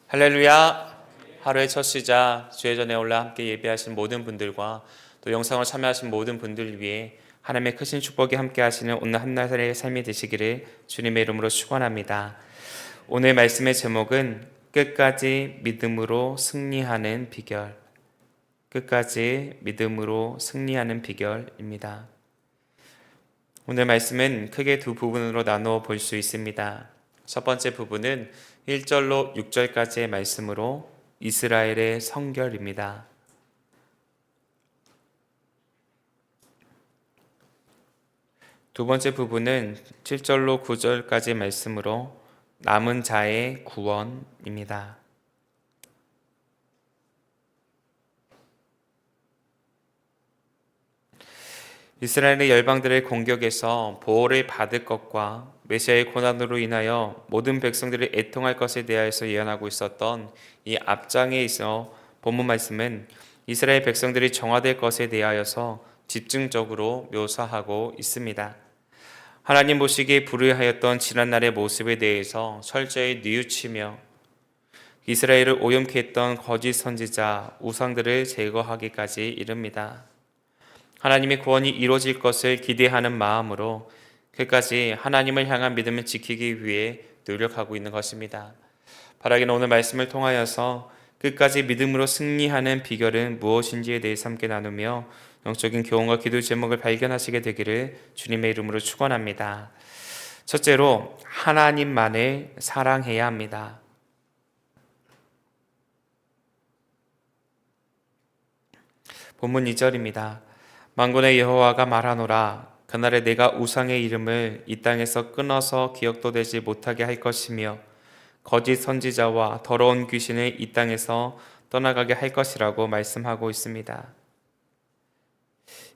할렐루야. 하루의 첫 시작 주의 전에 올라 함께 예배하신 모든 분들과 또 영상을 참여하신 모든 분들 위해 하나님의 크신 축복이 함께 하시는 오늘 한나절의 삶이 되시기를 주님의 이름으로 축원합니다. 오늘 말씀의 제목은 끝까지 믿음으로 승리하는 비결. 끝까지 믿음으로 승리하는 비결입니다. 오늘 말씀은 크게 두 부분으로 나누어 볼 수 있습니다. 첫 번째 부분은 1절로 6절까지의 말씀으로 이스라엘의 성결입니다. 두 번째 부분은 7절로 9절까지의 말씀으로 남은 자의 구원입니다. 이스라엘의 열방들의 공격에서 보호를 받을 것과 메시아의 고난으로 인하여 모든 백성들이 애통할 것에 대하여서 예언하고 있었던 이 앞장에 있어 본문 말씀은 이스라엘 백성들이 정화될 것에 대하여서 집중적으로 묘사하고 있습니다. 하나님 보시기에 불의하였던 지난날의 모습에 대해서 철저히 뉘우치며 이스라엘을 오염케 했던 거짓 선지자, 우상들을 제거하기까지 이릅니다. 하나님의 구원이 이루어질 것을 기대하는 마음으로 끝까지 하나님을 향한 믿음을 지키기 위해 노력하고 있는 것입니다. 바라기는 오늘 말씀을 통하여서 끝까지 믿음으로 승리하는 비결은 무엇인지에 대해서 함께 나누며 영적인 교훈과 기도 제목을 발견하시게 되기를 주님의 이름으로 축원합니다. 첫째로 하나님만을 사랑해야 합니다. 본문 2절입니다. 만군의 여호와가 말하노라. 그날에 내가 우상의 이름을 이 땅에서 끊어서 기억도 되지 못하게 할 것이며 거짓 선지자와 더러운 귀신을 이 땅에서 떠나가게 할 것이라고 말씀하고 있습니다.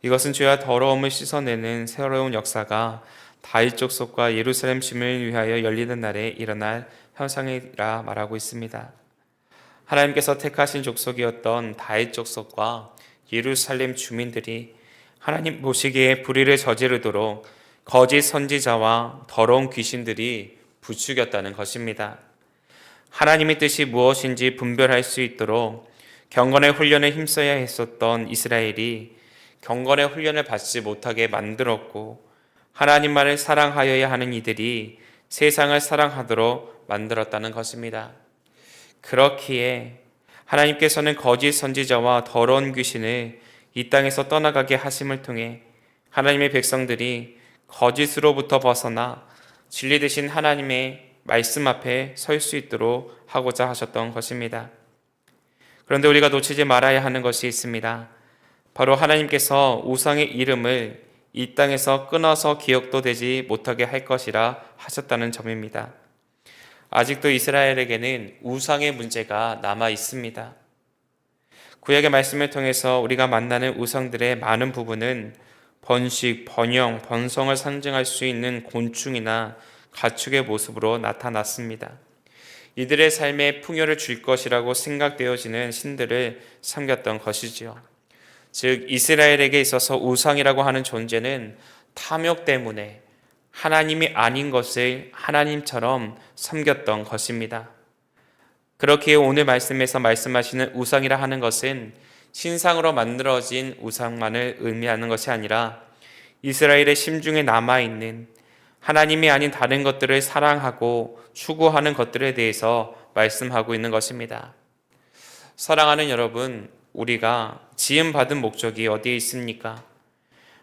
이것은 죄와 더러움을 씻어내는 새로운 역사가 다윗 족속과 예루살렘 주민을 위하여 열리는 날에 일어날 현상이라 말하고 있습니다. 하나님께서 택하신 족속이었던 다윗 족속과 예루살렘 주민들이 하나님 보시기에 불의를 저지르도록 거짓 선지자와 더러운 귀신들이 부추겼다는 것입니다. 하나님의 뜻이 무엇인지 분별할 수 있도록 경건의 훈련에 힘써야 했었던 이스라엘이 경건의 훈련을 받지 못하게 만들었고 하나님만을 사랑하여야 하는 이들이 세상을 사랑하도록 만들었다는 것입니다. 그렇기에 하나님께서는 거짓 선지자와 더러운 귀신을 이 땅에서 떠나가게 하심을 통해 하나님의 백성들이 거짓으로부터 벗어나 진리 되신 하나님의 말씀 앞에 설 수 있도록 하고자 하셨던 것입니다. 그런데 우리가 놓치지 말아야 하는 것이 있습니다. 바로 하나님께서 우상의 이름을 이 땅에서 끊어서 기억도 되지 못하게 할 것이라 하셨다는 점입니다. 아직도 이스라엘에게는 우상의 문제가 남아 있습니다. 구약의 말씀을 통해서 우리가 만나는 우상들의 많은 부분은 번식, 번영, 번성을 상징할 수 있는 곤충이나 가축의 모습으로 나타났습니다. 이들의 삶에 풍요를 줄 것이라고 생각되어지는 신들을 섬겼던 것이지요. 즉 이스라엘에게 있어서 우상이라고 하는 존재는 탐욕 때문에 하나님이 아닌 것을 하나님처럼 섬겼던 것입니다. 그렇기에 오늘 말씀에서 말씀하시는 우상이라 하는 것은 신상으로 만들어진 우상만을 의미하는 것이 아니라 이스라엘의 심중에 남아있는 하나님이 아닌 다른 것들을 사랑하고 추구하는 것들에 대해서 말씀하고 있는 것입니다. 사랑하는 여러분, 우리가 지음받은 목적이 어디에 있습니까?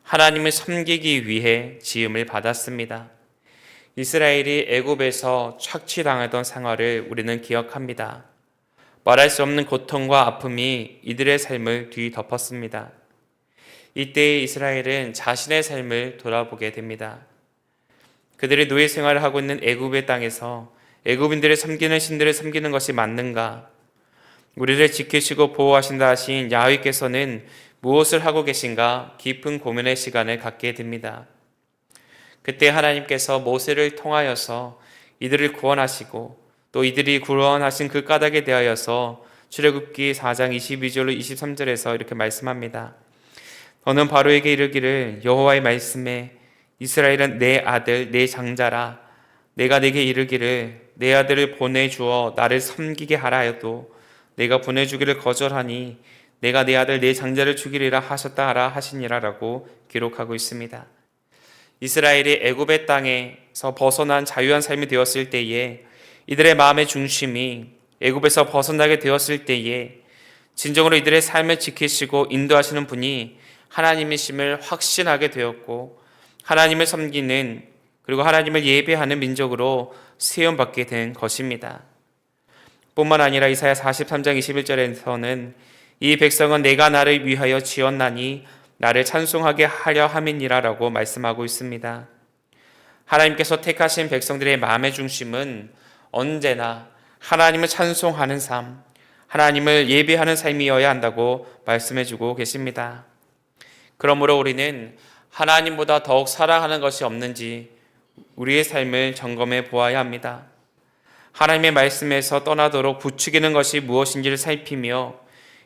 하나님을 섬기기 위해 지음을 받았습니다. 이스라엘이 애굽에서 착취당하던 생활을 우리는 기억합니다. 말할 수 없는 고통과 아픔이 이들의 삶을 뒤덮었습니다. 이때 이스라엘은 자신의 삶을 돌아보게 됩니다. 그들이 노예 생활을 하고 있는 애굽의 땅에서 애굽인들을 섬기는 신들을 섬기는 것이 맞는가? 우리를 지키시고 보호하신다 하신 야훼께서는 무엇을 하고 계신가? 깊은 고민의 시간을 갖게 됩니다. 그때 하나님께서 모세를 통하여서 이들을 구원하시고 또 이들이 구원하신 그 까닭에 대하여서 출애굽기 4장 22절로 23절에서 이렇게 말씀합니다. 너는 바로에게 이르기를 여호와의 말씀에 이스라엘은 내 아들 내 장자라 내가 네게 이르기를 내 아들을 보내주어 나를 섬기게 하라 하여도 내가 보내주기를 거절하니 내가 내 아들 내 장자를 죽이리라 하셨다 하라 하시니라라고 기록하고 있습니다. 이스라엘이 애굽의 땅에서 벗어난 자유한 삶이 되었을 때에 이들의 마음의 중심이 애굽에서 벗어나게 되었을 때에 진정으로 이들의 삶을 지키시고 인도하시는 분이 하나님이심을 확신하게 되었고 하나님을 섬기는 그리고 하나님을 예배하는 민족으로 세움받게 된 것입니다. 뿐만 아니라 이사야 43장 21절에서는 이 백성은 내가 나를 위하여 지었나니 나를 찬송하게 하려 함이니라라고 말씀하고 있습니다. 하나님께서 택하신 백성들의 마음의 중심은 언제나 하나님을 찬송하는 삶, 하나님을 예배하는 삶이어야 한다고 말씀해주고 계십니다. 그러므로 우리는 하나님보다 더욱 사랑하는 것이 없는지 우리의 삶을 점검해 보아야 합니다. 하나님의 말씀에서 떠나도록 부추기는 것이 무엇인지를 살피며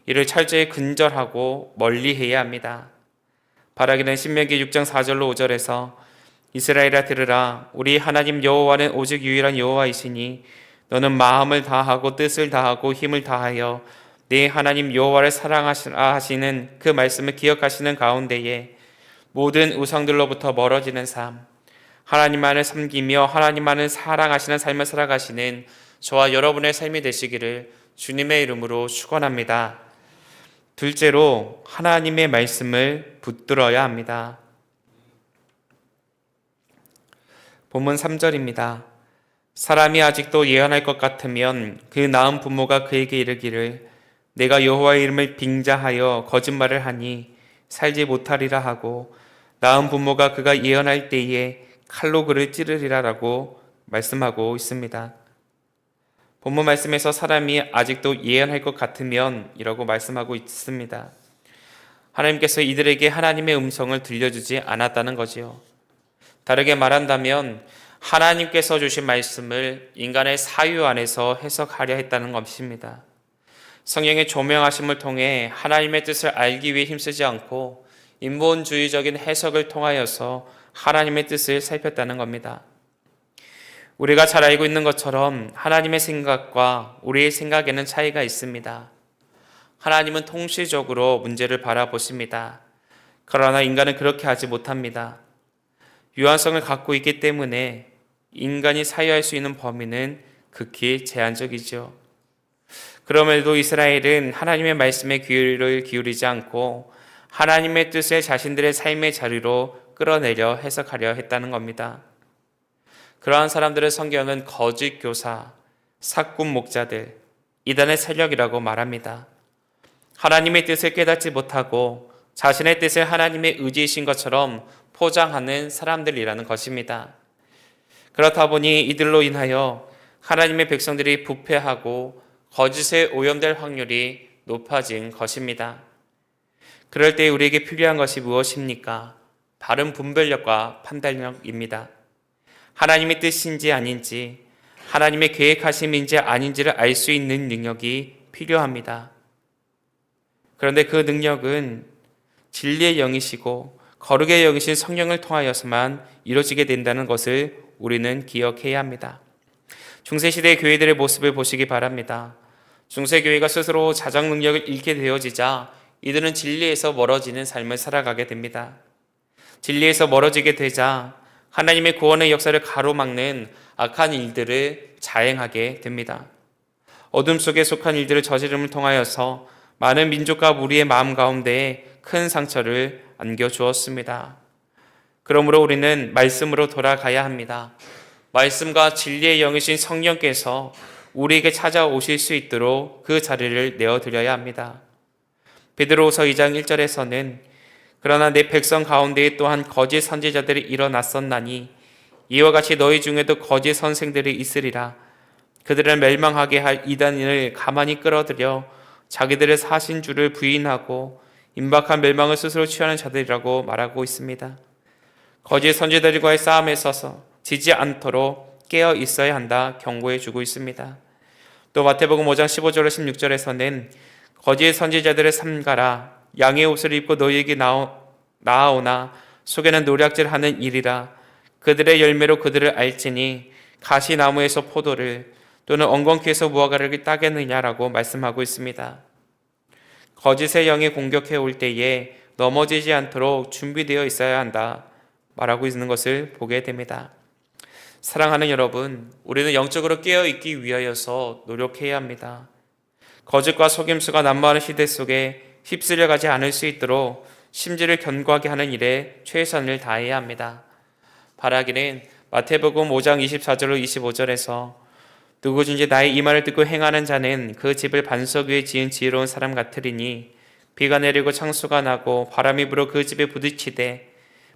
이를 철저히 근절하고 멀리해야 합니다. 바라기는 신명기 6장 4절로 5절에서 이스라엘아 들으라 우리 하나님 여호와는 오직 유일한 여호와이시니 너는 마음을 다하고 뜻을 다하고 힘을 다하여 네 하나님 여호와를 사랑하시라 하시는 그 말씀을 기억하시는 가운데에 모든 우상들로부터 멀어지는 삶, 하나님만을 섬기며 하나님만을 사랑하시는 삶을 살아가시는 저와 여러분의 삶이 되시기를 주님의 이름으로 축원합니다. 둘째로 하나님의 말씀을 붙들어야 합니다. 본문 3절입니다. 사람이 아직도 예언할 것 같으면 그 낳은 부모가 그에게 이르기를 내가 여호와의 이름을 빙자하여 거짓말을 하니 살지 못하리라 하고 낳은 부모가 그가 예언할 때에 칼로 그를 찌르리라라고 말씀하고 있습니다. 본문 말씀에서 사람이 아직도 예언할 것 같으면 이라고 말씀하고 있습니다. 하나님께서 이들에게 하나님의 음성을 들려주지 않았다는 거지요. 다르게 말한다면 하나님께서 주신 말씀을 인간의 사유 안에서 해석하려 했다는 것입니다. 성령의 조명하심을 통해 하나님의 뜻을 알기 위해 힘쓰지 않고 인본주의적인 해석을 통하여서 하나님의 뜻을 살폈다는 겁니다. 우리가 잘 알고 있는 것처럼 하나님의 생각과 우리의 생각에는 차이가 있습니다. 하나님은 통시적으로 문제를 바라보십니다. 그러나 인간은 그렇게 하지 못합니다. 유한성을 갖고 있기 때문에 인간이 사유할 수 있는 범위는 극히 제한적이죠. 그럼에도 이스라엘은 하나님의 말씀에 귀를 기울이지 않고 하나님의 뜻을 자신들의 삶의 자리로 끌어내려 해석하려 했다는 겁니다. 그러한 사람들의 성경은 거짓 교사, 사꾼 목자들, 이단의 세력이라고 말합니다. 하나님의 뜻을 깨닫지 못하고 자신의 뜻을 하나님의 의지이신 것처럼 포장하는 사람들이라는 것입니다. 그렇다 보니 이들로 인하여 하나님의 백성들이 부패하고 거짓에 오염될 확률이 높아진 것입니다. 그럴 때 우리에게 필요한 것이 무엇입니까? 바른 분별력과 판단력입니다. 하나님의 뜻인지 아닌지, 하나님의 계획하심인지 아닌지를 알 수 있는 능력이 필요합니다. 그런데 그 능력은 진리의 영이시고 거룩의 영이신 성령을 통하여서만 이루어지게 된다는 것을 우리는 기억해야 합니다. 중세시대의 교회들의 모습을 보시기 바랍니다. 중세교회가 스스로 자정 능력을 잃게 되어지자 이들은 진리에서 멀어지는 삶을 살아가게 됩니다. 진리에서 멀어지게 되자 하나님의 구원의 역사를 가로막는 악한 일들을 자행하게 됩니다. 어둠 속에 속한 일들을 저지름을 통하여서 많은 민족과 무리의 마음 가운데에 큰 상처를 안겨주었습니다. 그러므로 우리는 말씀으로 돌아가야 합니다. 말씀과 진리의 영이신 성령께서 우리에게 찾아오실 수 있도록 그 자리를 내어드려야 합니다. 베드로후서 2장 1절에서는 그러나 내 백성 가운데에 또한 거짓 선지자들이 일어났었나니 이와 같이 너희 중에도 거짓 선생들이 있으리라. 그들을 멸망하게 할 이단인을 가만히 끌어들여 자기들의 사신 주를 부인하고 임박한 멸망을 스스로 취하는 자들이라고 말하고 있습니다. 거짓 선지자들과의 싸움에 서서 지지 않도록 깨어 있어야 한다 경고해 주고 있습니다. 또 마태복음 5장 15절로 16절에서는 거짓 선지자들을 삼가라. 양의 옷을 입고 너희에게 나아오나 속에는 노략질하는 일이라. 그들의 열매로 그들을 알지니 가시나무에서 포도를 또는 엉겅퀴에서 무화과를 따겠느냐라고 말씀하고 있습니다. 거짓의 영이 공격해 올 때에 넘어지지 않도록 준비되어 있어야 한다 말하고 있는 것을 보게 됩니다. 사랑하는 여러분, 우리는 영적으로 깨어있기 위하여서 노력해야 합니다. 거짓과 속임수가 난무하는 시대 속에 휩쓸려가지 않을 수 있도록 심지를 견고하게 하는 일에 최선을 다해야 합니다. 바라기는 마태복음 5장 24절로 25절에서 누구든지 나의 이 말을 듣고 행하는 자는 그 집을 반석 위에 지은 지혜로운 사람 같으리니 비가 내리고 창수가 나고 바람이 불어 그 집에 부딪히되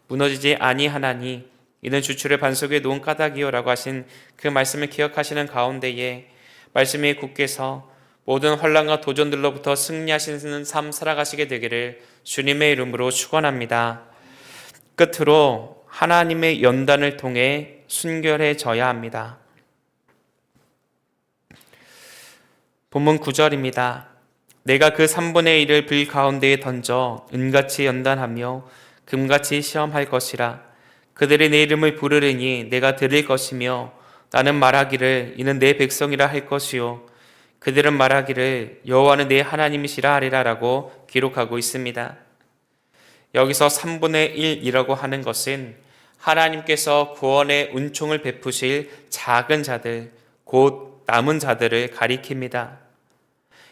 무너지지 아니하나니 이는 주추를 반석 위에 놓은 까닭이요라고 하신 그 말씀을 기억하시는 가운데에 말씀이 굳게서 모든 환난과 도전들로부터 승리하시는 삶 살아가시게 되기를 주님의 이름으로 축원합니다. 끝으로 하나님의 연단을 통해 순결해져야 합니다. 본문 9절입니다. 내가 그 3분의 1을 불 가운데에 던져 은같이 연단하며 금같이 시험할 것이라. 그들이 내 이름을 부르리니 내가 들을 것이며 나는 말하기를 이는 내 백성이라 할 것이요 그들은 말하기를 여호와는 내 하나님이시라 하리라라고 기록하고 있습니다. 여기서 3분의 1이라고 하는 것은 하나님께서 구원의 은총을 베푸실 작은 자들, 곧 남은 자들을 가리킵니다.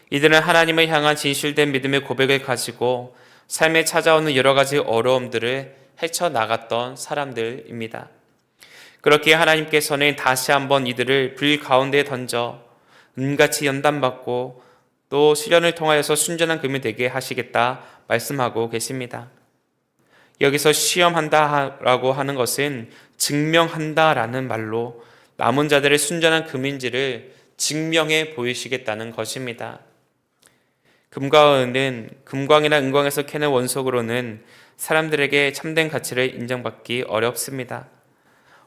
이들은 하나님을 향한 진실된 믿음의 고백을 가지고 삶에 찾아오는 여러 가지 어려움들을 헤쳐나갔던 사람들입니다. 그렇게 하나님께서는 다시 한번 이들을 불 가운데에 던져 은같이 연단받고 또 시련을 통하여서 순전한 금이 되게 하시겠다 말씀하고 계십니다. 여기서 시험한다라고 하는 것은 증명한다라는 말로 남은 자들의 순전한 금인지를 증명해 보이시겠다는 것입니다. 금과 은은 금광이나 은광에서 캐는 원석으로는 사람들에게 참된 가치를 인정받기 어렵습니다.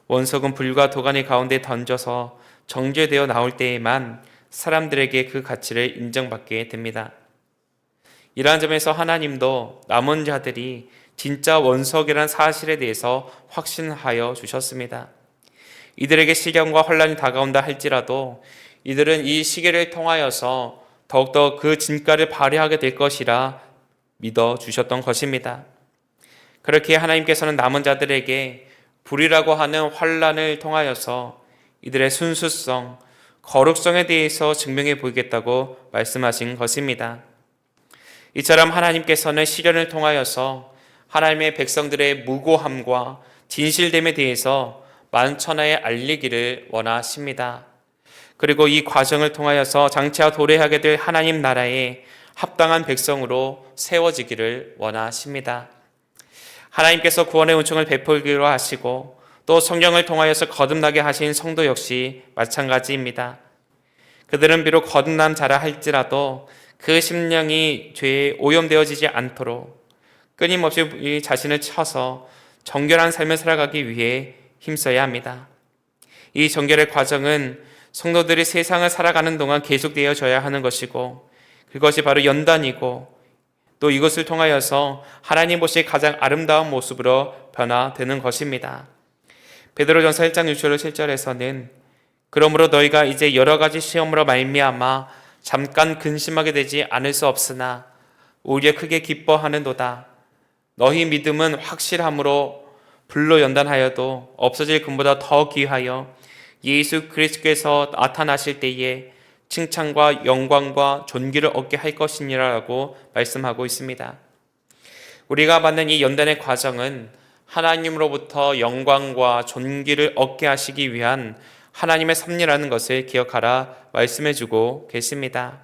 원석은 불과 도가니 가운데 던져서 정제되어 나올 때에만 사람들에게 그 가치를 인정받게 됩니다. 이러한 점에서 하나님도 남은 자들이 진짜 원석이라는 사실에 대해서 확신하여 주셨습니다. 이들에게 시련과 환난이 다가온다 할지라도 이들은 이 시기를 통하여서 더욱더 그 진가를 발휘하게 될 것이라 믿어주셨던 것입니다. 그렇게 하나님께서는 남은 자들에게 불이라고 하는 환난을 통하여서 이들의 순수성, 거룩성에 대해서 증명해 보이겠다고 말씀하신 것입니다. 이처럼 하나님께서는 시련을 통하여서 하나님의 백성들의 무고함과 진실됨에 대해서 만천하에 알리기를 원하십니다. 그리고 이 과정을 통하여서 장차 도래하게 될 하나님 나라에 합당한 백성으로 세워지기를 원하십니다. 하나님께서 구원의 은총을 베풀기로 하시고 또 성령을 통하여서 거듭나게 하신 성도 역시 마찬가지입니다. 그들은 비록 거듭난 자라 할지라도 그 심령이 죄에 오염되어지지 않도록 끊임없이 자신을 쳐서 정결한 삶을 살아가기 위해 힘써야 합니다. 이 정결의 과정은 성도들이 세상을 살아가는 동안 계속되어져야 하는 것이고 그것이 바로 연단이고 또 이것을 통하여서 하나님 보시기에 가장 아름다운 모습으로 변화되는 것입니다. 베드로전서 1장 6절 7절에서는 그러므로 너희가 이제 여러 가지 시험으로 말미암아 잠깐 근심하게 되지 않을 수 없으나 오히려 크게 기뻐하는도다. 너희 믿음은 확실함으로 불로 연단하여도 없어질 금보다 더 귀하여 예수 그리스도께서 나타나실 때에 칭찬과 영광과 존귀를 얻게 할 것이니라라고 말씀하고 있습니다. 우리가 받는 이 연단의 과정은 하나님으로부터 영광과 존귀를 얻게 하시기 위한 하나님의 섭리라는 것을 기억하라 말씀해주고 계십니다.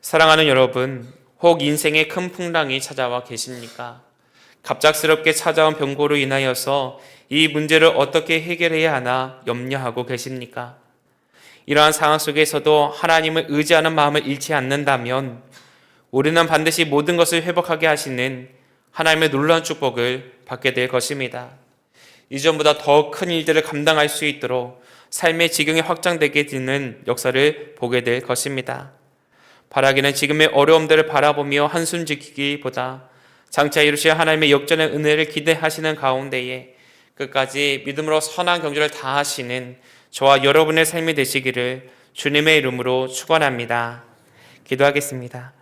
사랑하는 여러분, 혹 인생에 큰 풍랑이 찾아와 계십니까? 갑작스럽게 찾아온 병고로 인하여서 이 문제를 어떻게 해결해야 하나 염려하고 계십니까? 이러한 상황 속에서도 하나님을 의지하는 마음을 잃지 않는다면 우리는 반드시 모든 것을 회복하게 하시는 하나님의 놀라운 축복을 받게 될 것입니다. 이전보다 더 큰 일들을 감당할 수 있도록 삶의 지경이 확장되게 되는 역사를 보게 될 것입니다. 바라기는 지금의 어려움들을 바라보며 한숨 지키기보다 장차 이루실 하나님의 역전의 은혜를 기대하시는 가운데에 끝까지 믿음으로 선한 경주를 다하시는 저와 여러분의 삶이 되시기를 주님의 이름으로 축원합니다. 기도하겠습니다.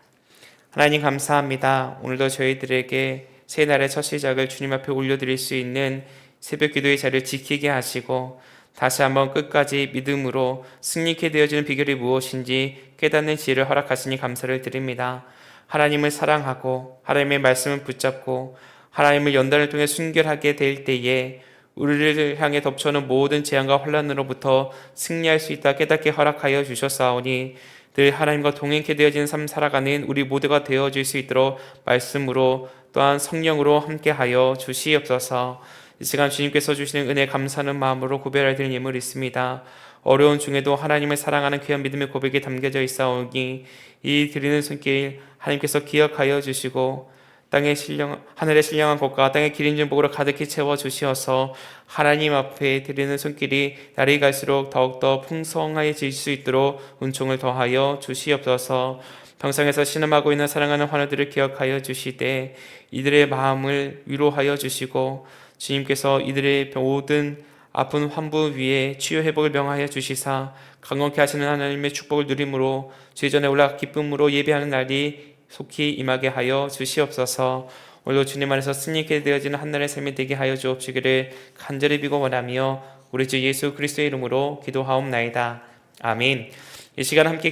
하나님 감사합니다. 오늘도 저희들에게 새 날의 첫 시작을 주님 앞에 올려드릴 수 있는 새벽 기도의 자리를 지키게 하시고 다시 한번 끝까지 믿음으로 승리케 되어지는 비결이 무엇인지 깨닫는 지혜를 허락하시니 감사를 드립니다. 하나님을 사랑하고 하나님의 말씀을 붙잡고 하나님을 연단을 통해 순결하게 될 때에 우리를 향해 덮쳐오는 모든 재앙과 혼란으로부터 승리할 수 있다 깨닫게 허락하여 주셨사오니 늘 하나님과 동행케 되어지는 삶 살아가는 우리 모두가 되어질 수 있도록 말씀으로 또한 성령으로 함께하여 주시옵소서. 이 시간 주님께서 주시는 은혜 감사하는 마음으로 구별할 드릴 예물 있습니다. 어려운 중에도 하나님을 사랑하는 귀한 믿음의 고백이 담겨져 있사오니 이 드리는 손길 하나님께서 기억하여 주시고 하늘의 신령한 것과 땅의 기름진 복으로 가득히 채워 주시어서 하나님 앞에 드리는 손길이 날이 갈수록 더욱더 풍성해질 수 있도록 은총을 더하여 주시옵소서. 평상에서 신음하고 있는 사랑하는 환우들을 기억하여 주시되 이들의 마음을 위로하여 주시고 주님께서 이들의 모든 아픈 환부 위에 치유 회복을 명하여 주시사 강건케 하시는 하나님의 축복을 누림으로 주의 전에 올라 기쁨으로 예배하는 날이 속히 임하게 하여 주시옵소서. 오늘도 주님 안에서 승리케 되어지는 한날의 삶이 되게 하여 주옵시기를 간절히 비고 원하며 우리 주 예수 그리스도의 이름으로 기도하옵나이다. 아멘. 이 시간 함께